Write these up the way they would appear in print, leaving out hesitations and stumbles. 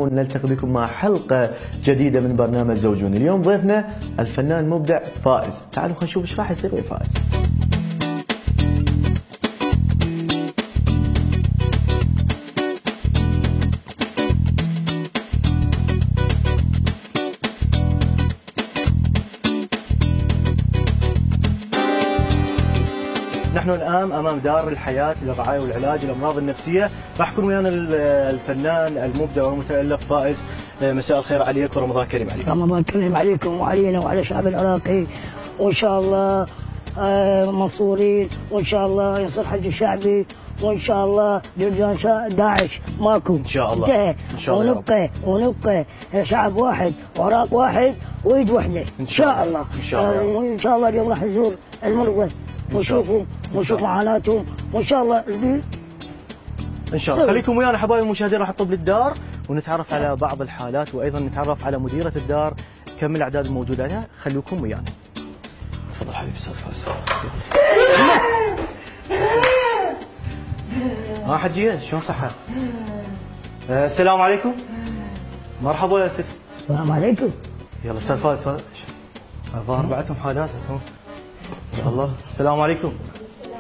نلتقي بكم مع حلقة جديدة من برنامج زوجون. اليوم ضيفنا الفنان المبدع فائز. تعالوا خلينا نشوف ايش راح يصير ويا فائز. نحن الآن أمام دار الحياة للرعاية والعلاج الأمراض النفسية. راح يكون ويانا الفنان المبدع والمتألق فائز. مساء الخير عليك ورمضان كريم عليك. رمضان كريم عليكم وعلينا وعلى الشعب العراقي، وإن شاء الله منصورين، وإن شاء الله ينصر حج الشعبي، وإن شاء الله جرجان داعش ماكو إن شاء الله. انتهى. إن شاء الله ونبقى شعب واحد وعراق واحد وإيد واحدة إن شاء الله. إن شاء الله. وإن شاء الله اليوم راح نزور المرضى ونشوف معاناتهم، وإن شاء الله ان شاء الله. خليكم ويانا حبايب المشاهدين، راح نطب للدار ونتعرف على بعض الحالات، وايضا نتعرف على مديره الدار كم الاعداد الموجوده عليها. خليكم ويانا. تفضل حبيبي استاذ فاز. حجيه شلون صحه؟ السلام عليكم. مرحبا يا ستي. السلام عليكم. يلا استاذ فاز. الظاهر بعدهم حالات يا الله. السلام عليكم.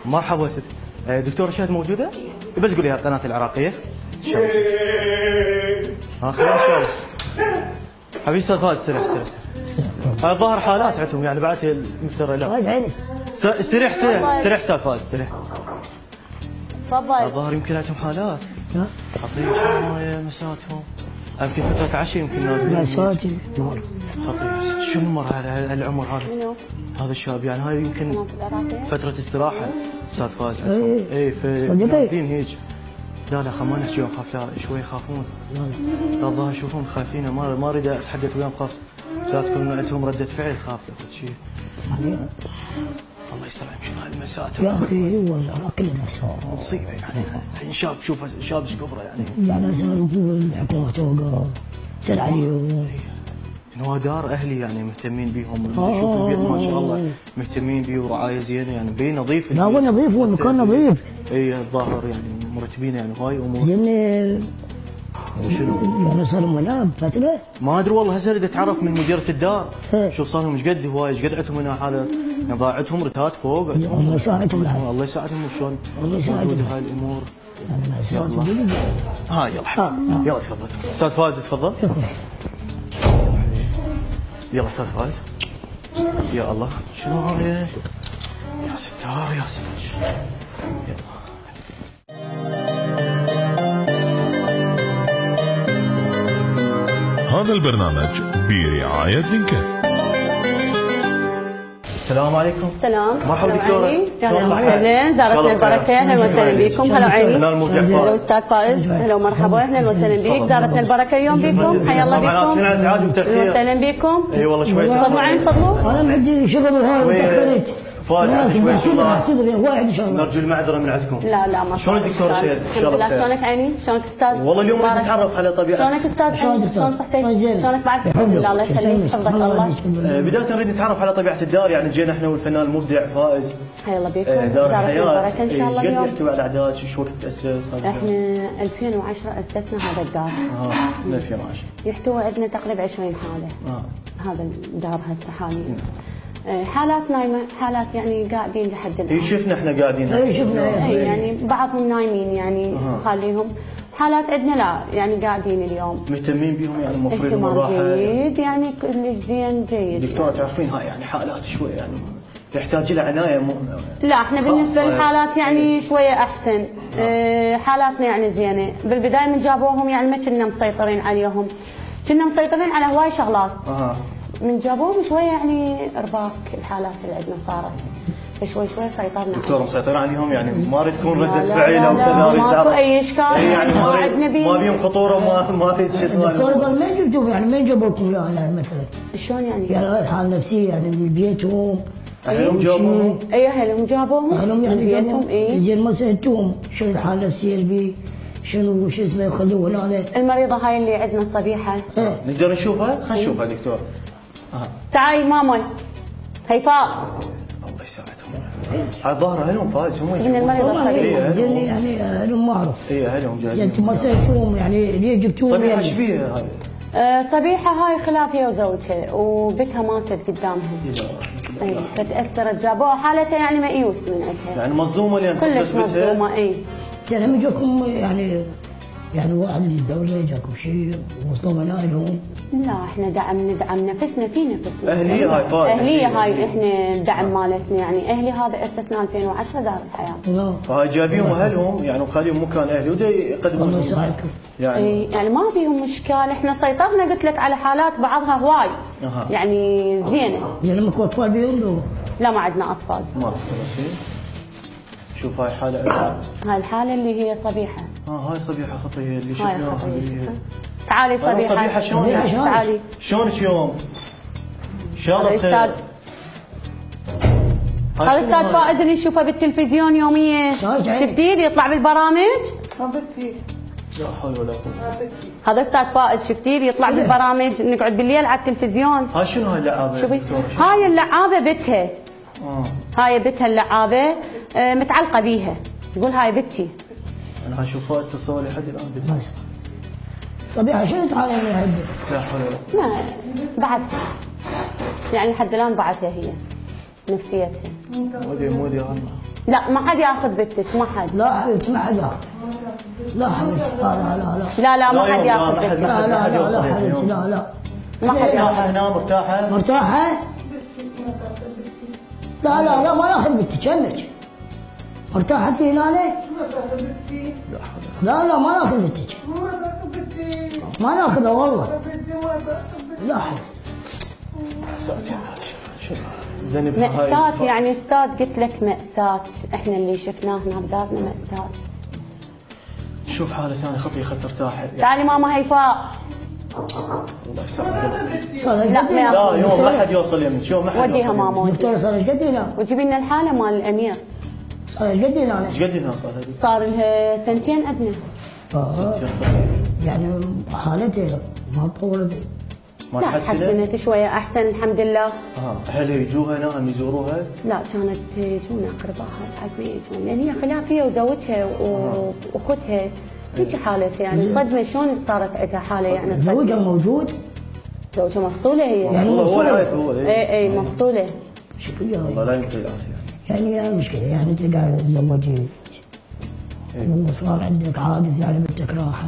مرحبا يا ستي. دكتور شهد موجوده؟ بس قولي لها القناه العراقيه ان شاء الله. خير ان شاء الله. حبيبي استاذ فاز استريح. الظاهر حالات عندهم يعني بعد المفترى. لا فاز عيني. استريح استاذ فاز استريح. تفضل. الظاهر يمكن عندهم حالات. خطير شنو مساتهم؟ يمكن فتره عشاء يمكن نازلين. مساتي نور. خطير. شو المر على العمر هذا؟ منو؟ هذا الشاب يعني هاي يمكن فترة استراحة استاذ فاز. اي صدقني هيك. لا خلينا نحكي وياهم، خاف لا شوي يخافون. لا الظاهر يشوفون خايفين، ما اريد اتحدث وياهم، خاف لا تكون عندهم ردة فعل، خاف شيء. الله يستر يمكن هاي المسات يا اخي والله كل الناس مصيبة يعني. شاب شوف شاب ايش كبره يعني. يعني الحكومة توقف سال عليهم. هو دار اهلي يعني مهتمين بيهم. شوف البيت ما شاء الله مهتمين بيه ورعايه زينه يعني. بي نظيف. لا هو نظيف، هو المكان نظيف. اي الظاهر يعني مرتبين يعني هاي امور. زين شنو؟ يعني صار منام فتره؟ ما ادري والله. هسه اريد اتعرف من مديره الدار. شوف صار لهم ايش قد هواي، ايش قد عندهم هنا حاله يعني ضاعتهم رتات فوق. الله يساعدهم. الله يساعدهم. وشلون الله يساعدهم هاي الامور. يلا يلا تفضل استاذ فاز تفضل. يلا استاذ فاز. يا الله شنو هاي؟ يا ستار يا ستار. يلا. هذا البرنامج برعاية دينكا. السلام عليكم. السلام. مرحبا دكتورة. اهلا وسهلا. زارتنا البركه. اهلا وسهلا بكم. هلا عيني. هلا استاذ فائز. هلا ومرحبا. اهلا وسهلا بك. زارتنا البركه اليوم بكم. حيا الله بكم. اسفين على الازعاج والتاخير. اهلا بكم. اي والله شوي تفضلوا عين تفضلوا. انا عندي شغل وهاي وتاخرت. فاز شوي. اعتذر واحد ان شاء الله. نرجو المعذره من عندكم. لا ما شلونك دكتور شهد؟ ان شاء الله بخير. شلونك عيني؟ شلونك استاذ؟ والله اليوم راح نتعرف على طبيعه. شلونك استاذ؟ شلون صحتك؟ شلونك بعد؟ الحمد لله الله يخليك. حفظك الله. بدايه نريد نتعرف على طبيعه الدار يعني. جينا احنا والفنان المبدع فائز. حيا الله بكم. دار الحياة. ان شاء الله اليوم. قد يحتوي على اعداد؟ شو وقت تاسس؟ احنا 2010 اسسنا هذا الدار. من 2010 يحتوي عندنا تقريبا 20 حاله. هذا الدار هسه حاليا. حالات نايمه، حالات يعني قاعدين لحد الان. شفنا احنا قاعدين. شفنا يعني بعضهم نايمين يعني خليهم. حالات عندنا لا يعني قاعدين اليوم. مهتمين بهم يعني المفروض اهتمام جيد يعني كلش زين جيد. دكتورة تعرفين هاي يعني حالات شوي يعني يحتاج لها عنايه لا احنا بالنسبه للحالات يعني شويه احسن. حالاتنا يعني زينه. بالبدايه من جابوهم يعني ما كنا مسيطرين عليهم. كنا مسيطرين على هواي شغلات. من جابوهم شويه يعني ارباك الحالات اللي عندنا صارت. شوي سيطرنا. دكتور مسيطرين عليهم يعني ما تكون رده فعل او كذا. ماكو اي اشكال يعني ما بيهم خطوره. ما في شيء اسمه. دكتور ما جبتوا يعني ما جابوكم يعني مثلا. شلون يعني؟ يعني حال نفسيه يعني من بيتهم. اهلهم جابوهم. اي اهلهم جابوهم. اهلهم يعني بيتهم. اي زين ما سالتوهم شنو الحاله النفسيه اللي شنو شو اسمه يخلوه هنا. المريضه هاي اللي عندنا صبيحه. نقدر نشوفها؟ خلينا نشوفها دكتور. تعالي ماما. هيفاء. الله يساعدهم. على ظهره اهلهم فايز هم من المريض الصغير. زين يعني اهلهم ما اعرف. اي اهلهم جايين. انتم ما سالتوهم يعني ليه جبتوهم؟ صبيحه يعني؟ ايش بيها هاي؟ صبيحه هاي خلاف هي وزوجها وبنتها ماتت قدامها. اي فتاثرت جابوها حالتها يعني مأيوس من عندها. يعني مصدومه لان كلش مصدومه اي. زين هم جاكم يعني واحد من الدوله جاكم شيء وصلوا لهم؟ لا احنا ندعم نفسنا في نفسنا. اهليه هاي فايز. اهليه هاي احنا الدعم مالتنا يعني اهلي هذا اسسناه 2010 دار الحياه. لا فهاي جايبيهم اهلهم يعني وخليهم مكان اهلي ودا يقدمون. الله يساعدكم. يعني ما بيهم اشكال، احنا سيطرنا قلت لك على حالات بعضها هواي. يعني زينه. يعني لما اطفال بيهم لو؟ لا ما عندنا اطفال. ما في شيء. شوف هاي حاله. هاي الحاله اللي هي صبيحه. هاي صبيحه خطيه اللي هاي شفناها. خطيه. تعالي صبيحه. صبيحه شلونك؟ تعالي. شلونك يوم؟ ان شاء الله بخير. هذا استاذ فائز اللي نشوفه بالتلفزيون يوميا. شفتيه يطلع بالبرامج؟ لا حول ولا قوه. هذا استاذ فائز شفتيه يطلع بالبرامج نقعد بالليل على التلفزيون. هاي شنو هاي اللعابه؟ شوفي هاي اللعابه بتها. هاي بتها اللعابه متعلقه بيها. تقول هاي بنتي. انا اشوف فائز تصور لحد الان بنتي. صبيحه شنو تعاني من عندك؟ لا حول ولا قوه. ما بعد يعني لحد الان بعدها هي نفسيتها. مودي لا ما حد ياخذ بنتك ما حد. لا حبيبتي ما حد ياخذ. لا حبيبتي لا ما حد ياخذ بنتك. لا حبيبتي لا ما حد ياخذ. هنا مرتاحه؟ مرتاحه؟ لا ما ناخذ بنتك همك. مرتاحه انت هنا؟ لا ما ناخذ بنتك. ما ناخذها والله. لا مأساة يعني استاذ قلت لك مأساة، احنا اللي شفناه هنا بدارنا مأساة. شوف حالة ثانية خطية خلت ترتاح. تعالي ماما هيفاء. الله يسامحك. لا يوم ما حد يوصل يمك، يوم ما حد وديها ماما. دكتورة صار ايش قد هنا؟ وجيبي لنا الحالة مال الأمير. صار ايش قد هنا؟ ايش قد هنا صار لها سنتين أدنى. يعني حالتها ما تطورت. لا تحسنت شوية أحسن الحمد لله. هل يجوها هنا هم يزوروها؟ لا كانت يجون أقربائها بعد ما يجون لأن هي خلافية وزوجها وأختها هيك حالتها يعني صدمة شلون صارت عندها حالة يعني صدمة. زوجها موجود؟ زوجها مفصولة هي. يعني هو عارف هو. اي مفصولة. الله لا يعطيه العافية. يعني المشكلة يعني أنت قاعد تتزوجي وصار عندك حادث يعني بدك راحة.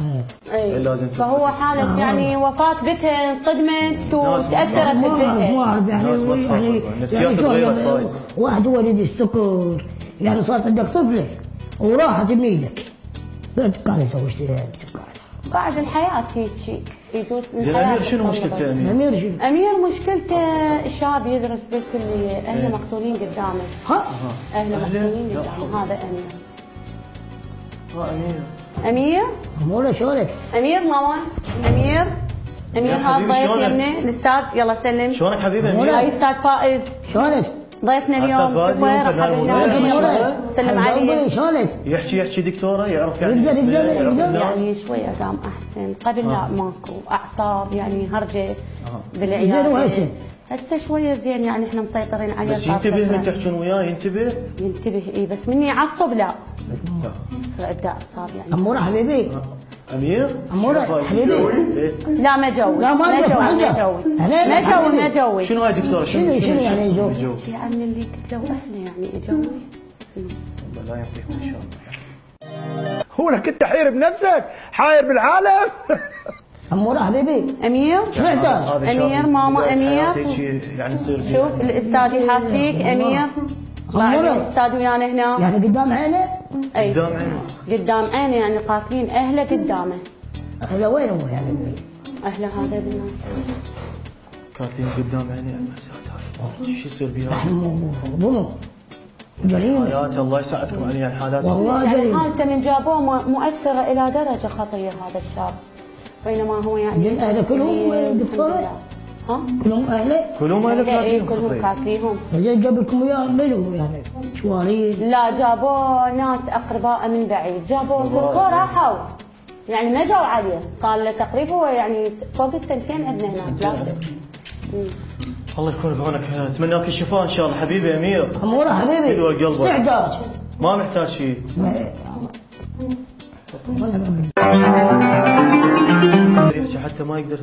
اي لازم فهو حالة يعني وفاة بنتها انصدمت وتأثرت ببنتها. ما أعرف يعني نفسيات تغيرت. واحد ولد السكر يعني صارت عندك طفلة وراحت بإيدك. قال زوجتي بعد الحياة هيك شيء يجوز. زين أمير شنو مشكلته أمير مشكلته شاب يدرس بالكلية أهله مقتولين قدامه. أهله مقتولين قدامه. هذا أمير. أمير؟ مولا شلونك؟ أمير ماما أمير هذا ضيف يمنا الأستاذ يلا سلم. شلونك حبيبي أمير؟ هاي أستاذ فائز. شلونك؟ ضيفنا اليوم شوف وين راح سلم عليه. شلونك؟ يحكي دكتوره يعرف يعني يقدر يعني شوي قام احسن قبل لا ماكو اعصاب يعني هرجه بالعياده. زين وهسه؟ هسه شويه زين يعني احنا مسيطرين عليه. بس ينتبه من تحكون وياه ينتبه اي بس مني يعصب لا يصير عنده اعصاب يعني. اموره حبيبي امير اموره حبيبي لا ما جوي لا ما جوي. شنو هاي دكتوره شنو يعني جوي؟ شيء عن اللي قلت له احنا يعني جوي. الله لا يعطيكم ان شاء الله. هو لك انت حاير بنفسك حاير بالعالم. اموره حبيبي امير سمعت امير ماما امير يعني يصير شوف الاستاذ يحاكيك امير الاستاذ ويانا هنا يعني قدام عينه؟ اي قدام عينه يعني قاتلين اهله قدامه. اهله وين هو يعني؟ اهله هذا بالناس قاتلين قدام عيني. شو يصير بيها؟ ظلم جريمه. حياته الله يساعدكم عليها الحالات والله جريمه. حالته من جابوه مؤثره الى درجه خطيره هذا الشاب بينما هو يعني. زين اهله كلهم دكتوره؟ كلهم اهله؟ كلهم اهله كلهم قاتليهم. زين جاب لكم اياه منو يعني؟ شوارين؟ لا جابوه ناس اقرباء من بعيد جابوه تركوه راحوا يعني ما جو عليه صار له تقريبا هو يعني فوق السنتين عندنا هناك ثلاثه. الله يكون بعونك، اتمنى لك الشفاء ان شاء الله حبيبي امير. اموره حبيبي. حلوة قلبك. ايش تحتاج؟ ما محتاج شيء. حتى ما يقدر.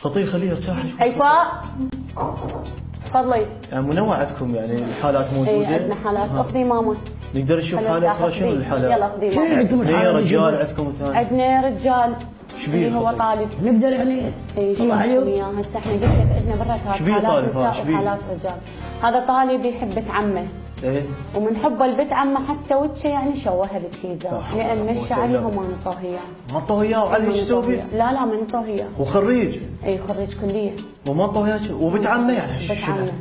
خطيه خليه يرتاح شوي. هيفاء تفضلي. يعني منوع عندكم يعني الحالات موجوده؟ اي عندنا حالات. اخذي ماما. نقدر نشوف حالات شنو الحالات؟ يلا اخذي شنو ماما. عندكم هي الحالة؟ رجال عندكم ثاني؟ عندنا رجال شبيه اللي هو خطيب؟ طالب. نقدر يعني الله عليك. هسه احنا قلت لك عندنا برا شبيه حالات طالب؟ نساء شبيه؟ وحالات رجال. هذا طالب يحب بنت عمه. ايه ومن حبه لبنت عمه حتى وجهه يعني شوهها بالكيزات لان مشى عليه وما نطوه اياه. ما انطوه اياه وعلي ايش يسوي فيه؟ لا ما نطوه اياه. وخريج؟ اي خريج كليه. وما انطوه اياه وبنت عمه يعني بنت عمه.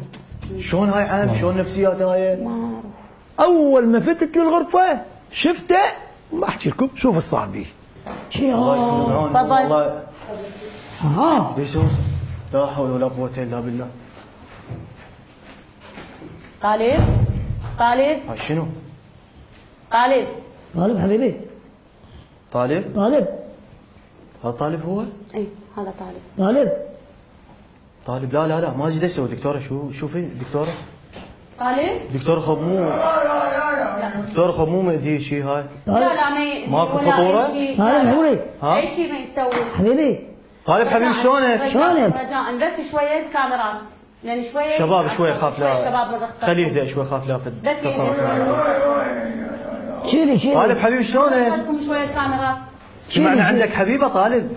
شلون هاي عام؟ شلون نفسيات هاي؟ ما اعرف. اول ما فتت للغرفه شفته ما احكي لكم شوف ايش صار بيه. الله يكون بعون. تفضل. والله ها يسوس لا حول ولا قوه الا بالله. طالب هاي شنو؟ طالب طالب حبيبي. طالب؟ طالب هذا طالب هو؟ اي هذا طالب. طالب طالب لا ما ادري ايش اسوي دكتوره. شو في دكتوره؟ طالب؟ دكتوره خب مو دكتوره خب مو مأذيه شيء هاي؟ لا ماكو ولا خطورة؟ أي شيء. طالب حبيبي. ها؟ اي شيء ما يسوي. حبيبي طالب حبيبي شلونك؟ شلونك؟ رجاء بس شويه الكاميرات لان شويه شباب شوي خاف شباب لا بالرخصة. خليه يهدأ شوي خاف لا بس تصرف شيلي طالب حبيبي شلونك؟ خلكم شويه الكاميرات. سمعنا عندك حبيبه طالب.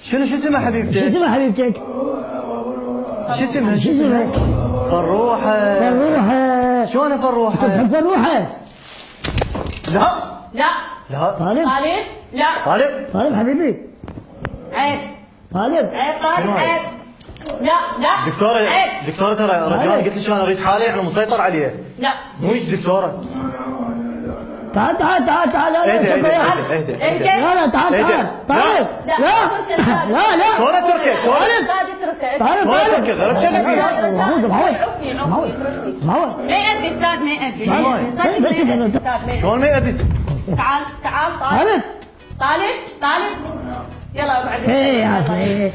شو اسمها شو حبيبتك؟ اسمها حبيبتك؟ شو اسمها؟ شو اسمها؟ فروحه. فروحة. شلون فروحه؟ تحب فروحة؟ لا لا طالب طالب لا طالب طالب حبيبي. عيب طالب عيب طالب شنو عيب؟ عيب. لا دكتوره عيب. دكتوره ترى رجال قلت لك انا اريد حاله يعني مسيطر عليه. لا مو ايش دكتوره؟ تعال تعال تعال تعال لا لا اهدى شوف اهدى يا اهدى اهدى. اهدى لا لا تعال اهدى. تعال طالب لا. لا لا لا شلون اتركه؟ شلون؟ استاذ اتركه. طالب شلون طالب اتركه؟ غرب شنو فيه؟ معود معود معود معود ما يأذي استاذ ما يأذي. شلون؟ صدق بس ما كده. يأذي أستاذ، ما يأذي. شلون ما يأذي؟ تعال طالب طالب يلا ابعد. ايه يا اخي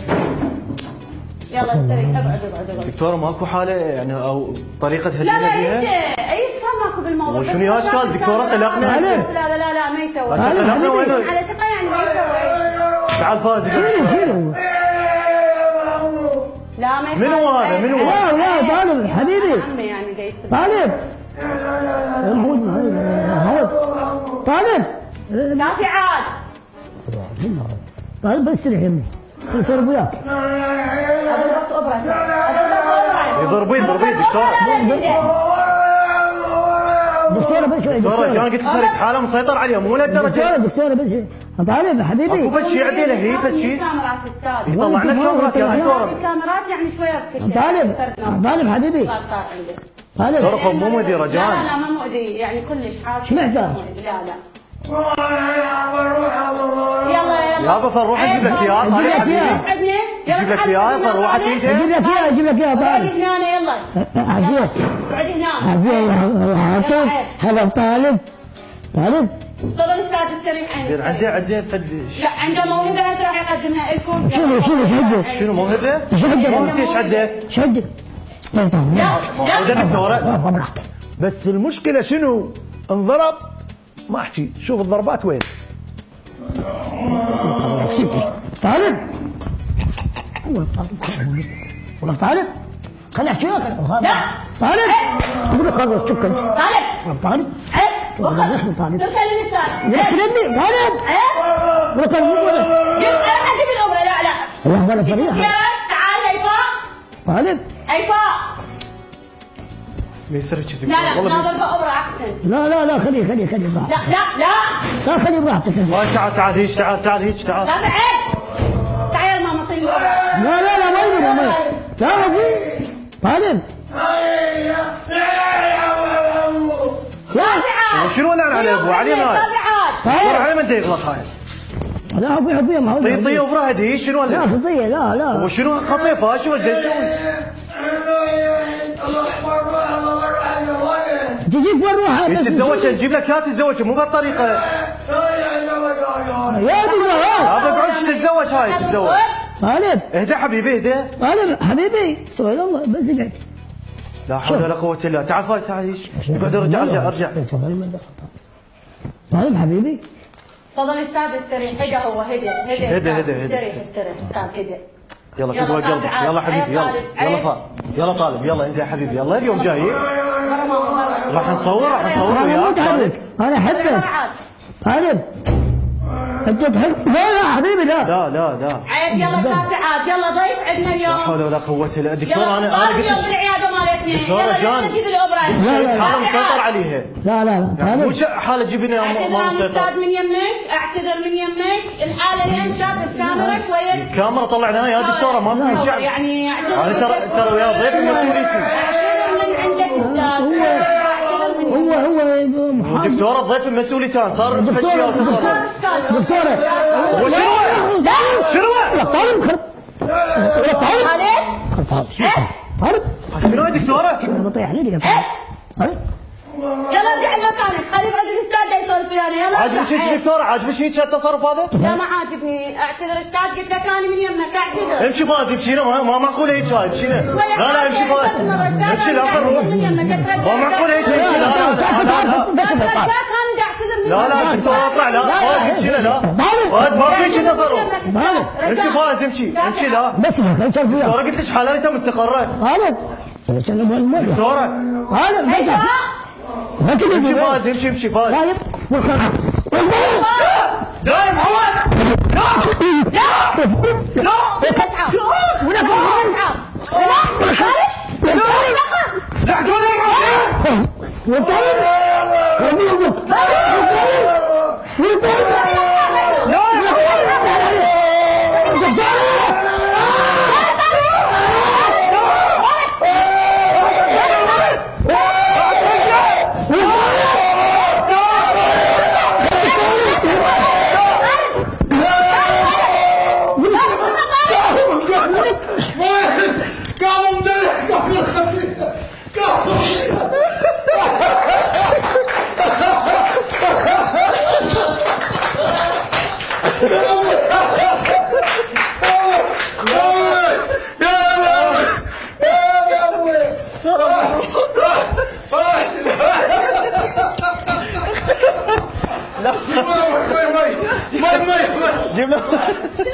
يلا استريح ابعد. دكتوره ماكو حاله يعني او طريقه لا تهدينا لا فيها؟ انت اي اشكال ماكو بالموضوع. وشنو يا اشكال؟ دكتوره قلقنا. لا ما يسوي. هسه قلقنا وين؟ على ثقه يعني ما يسوي. تعال فازي. شيلوا لا ما يخالف. منو هذا؟ منو هذا؟ لا طالب حبيبي عمي يعني قايس. طالب معود معود طالب لا في عاد. طالب بس تريح يمي خلص صار وياك اضربك ابره. يضربين دكتوره. دكتورة بس شوي دكتوره كان قلت صرت حاله مسيطر عليها مو لهالدرجه. دكتورة بس طالب حبيبي اكو فد شيء عديله هي فد شيء الكاميرات استاذ. يطلعنا الكاميرات يا دكتوره. الكاميرات يعني شويه طالب حبيبي صار عندي. طالب دكتوره مو مؤذي لا رجال. ما مؤذي يعني كلش حاد. شو محتاج؟ لا يلا يابا فروحه تجيب لك اياه. أجيب لك إياه. تجيب لك اياه فروحه تيجي. اجيب لك اياه اقعدي طالب هنا يلا. عافية اقعدي هنا. عافية هلا طالب تفضل استاذ استريح زين عينك. عنده فد. لا عنده موهبه هسه راح يقدمها لكم. شنو شدك شنو موهبه؟ ايش عندك؟ موهبتي ايش عنده؟ شدك موجوده دكتوره. بس المشكله شنو؟ انضرب ما احكي شوف الضربات وين. طالب والله طالب خلي احكي لك لا طالب اقول لك هذا شكرا طالب طالب عيب. والله طالب تركها للاستاذ. يا طالب عيب. اقول لك انا حاجب الامره. لا الله ولا فريحه تعال هيفاء. طالب هيفاء. ما يصير كذي. لا ضربه ابره احسن. لا خليه براحتك لا خليه براحتك تعال هيك تعال هيك تعال. لا عيب. تعال ماما طيب. لا ما يقدر لا ابوي طالب وشنو انا على ابو علي ما تابعات. علي ما انت يغلط هاي. لا ابوي ما هو طي وبرا هدي شنو لا خطيه لا وشنو خطيفه شو بدي اسوي؟ تجيك وين روحها بس تتزوج نجيب لك اياها تتزوج مو بهالطريقه. يا تزوج ابى اقعد تتزوج هاي تتزوج. غالب اهدى حبيبي اهدى. غالب حبيبي سؤال الله بس قعد. لا حول ولا قوة الا. تعال فايز تعال اقعد ارجع. غالب حبيبي تفضل استاذ استريح. هدى هو هدى استريح استاذ هدى. يلا خذ قلبك يلا حبيبي يلا طالب يلا اهدى حبيبي يلا اليوم جاي راح نصور وياك. انا احبك غالب. انت تحب؟ لا حبيبي لا عيب يلا تابعات يلا ضيف عندنا اليوم. لا حول ولا قوة الا. دكتور انا قلت اليوم بالعياده مالتنا. دكتورة جان جيب الاوبرا. حالة مسيطر عليها. لا مو حالة جبنة ما مسيطر. اعتذر من يمك اعتذر من يمك. الحالة اليوم شاف الكاميرا شوية. الكاميرا طلعناها يا دكتورة ما في شعب. يعني انا ترى ويا ضيف مسؤوليتي. اعتذر من عندك استاذ. هو دكتورة ضيف مسؤوليتان صار دكتورة شنو طالب شنو يا دكتورة؟ بطيحني لي يلا ارجع لمكانك. خلي يقعد الاستاذ يسولف ويانا. يلا عاجبك هيك دكتورة؟ عاجبك هيك التصرف هذا؟ لا ما عاجبني. اعتذر استاذ قلت لك انا من يمك اعتذر. امشي فاز امشينا ما معقول هيك هاي امشينا. لا امشي فاز امشي لا نروح. ما معقول هيك امشي لا دكتورة اطلع لا فاز امشينا لا فاز ما في هيك تصرف. امشي فاز امشي لا بس دكتورة قلت لك حالتها مستقرة. غالب دكتورة غالب امشي فاز امشي فاز. غالب دايم عوض لا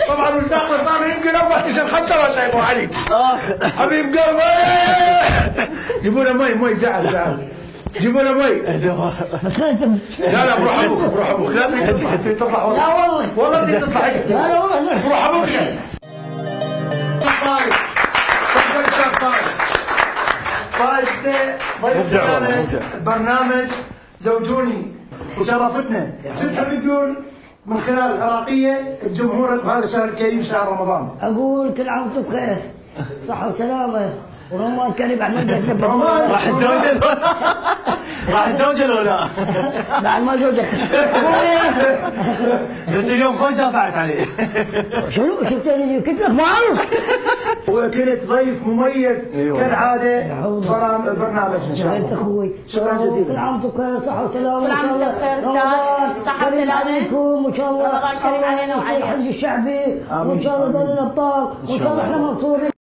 طبعا الداخل صار يمكن 14 خنجره شايفه علي. حبيب قلبي جيبوا له مي زعل جيبوا له مي. لا بروح ابوك لا تريد تطلع والله بدي تطلع هيك. بروح ابوك فايز برنامج زوجوني وشرفتنا. شو تحب تقول من خلال العراقية الجمهور بهذا الشهر الكريم شهر رمضان؟ اقول كل عام وانتم بخير صحة وسلامة ورمضان كريم بعد ما نجح. راح الزوجة الاولى بعد ما زوجك بس اليوم خوش دافعت عليه. شنو شفتني قلت لك معروف. وكنت ضيف مميز كالعادة برنامجنا ان شاء الله. اخوي شكرا جزيلا. كل عام وانتم بخير صحة وسلامة كل عام وانتم بخير صحة وسلامة عليكم وان شاء الله رمضان كريم علينا وعليكم. الحج الشعبي وان شاء الله دار الابطال وان شاء الله احنا منصورين.